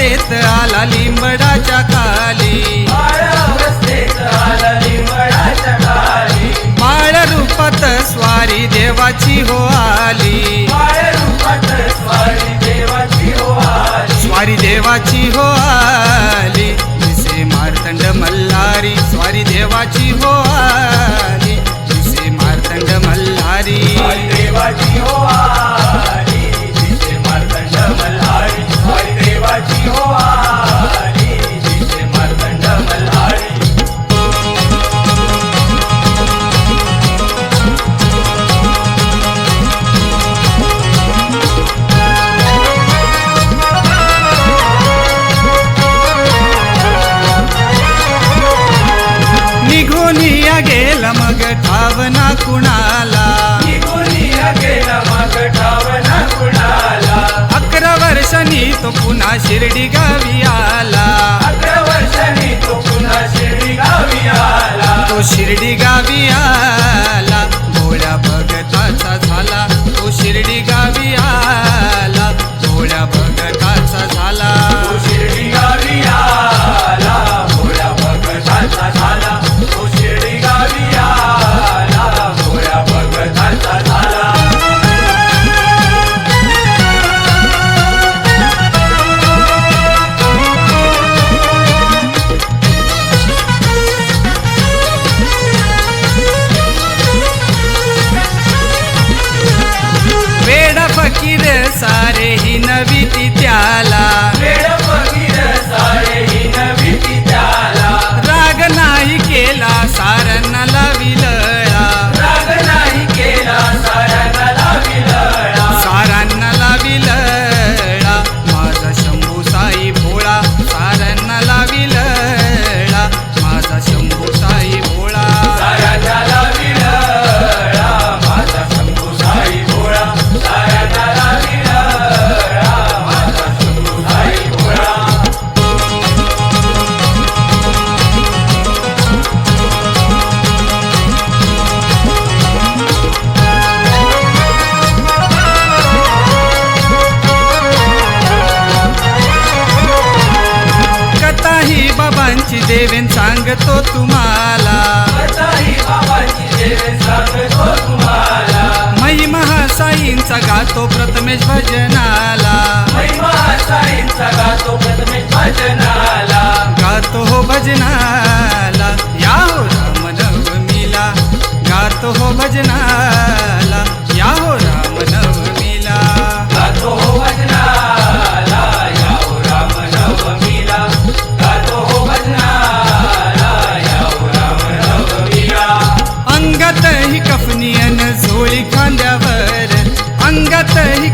अवस्थेत आला लिंबडाच्या खाली, बाळ अवस्थेत आला लिंबडाच्या खाली, बाळ रूपात स्वारी देवाची हो आली, बाळ रूपात स्वारी देवाची हो आली, स्वारी देवाची हो आली, दिसे मार्तंड मल्हारी, स्वारी देवाची हो आली, दिसे मार्तंड मल्हारी, स्वारी देवाची हो आली, दिसे मार्तंड मल्हारी, स्वारी देवाची हो आली, दिसे मार्तंड मल्हारी. निघूनिया गेला मग ठावना कुणाला, निघूनिया गेला मग ठावना कुणाला, 11 वर्षांनी तो पुन्हा शिर्डी गावी आला, 11 वर्षांनी तो पुन्हा शिर्डी गावी आला, तो शिर्डी गावी आला, भोळ्या भगताचा झाला, तो शिर्डी गावी आला, भोळ्या भगताचा झाला, तो शिर्डी गावी आला, भोळ्या भगताचा झाला, तो शिर्डी गावी आला, भोळ्या भगताचा झाला. वेडा फकीर सारे ही नवी ती त्याला, वेड फकीर सारे ही नवी ती त्याला, राग नाही केला सारणाला विलळा, राग नाही केला साऱ्यांना विलळा, सारांना विलळा, माझा शंभू साई भोळा, सारांना विलळा, माझा शंभू साई भोळा, साऱ्यांना विलळा, माझा शंभू साई भोळा, साऱ्यांना विलळा, माझा शंभू साई भोळा. कथा ही बाबांची देवेन सांगतो तुम्हाला, कथाही बाबांची देवे सांगतो तुम्हाला, महिमा साईंचा गातो प्रथमेश भजनाला, महिमा साईंचा गातो प्रथमेश भजनाला, गातो हो भजनाला, या हो राम नवमीला, गातो हो भजनाला, या हो राम नवमीला, गातो हो भजनाला, या हो राम नवमीला, गातो हो भजनाला, या हो राम नवमीला. अंगात ही कफनी अन झोळी खांद्यावर, अंगात ही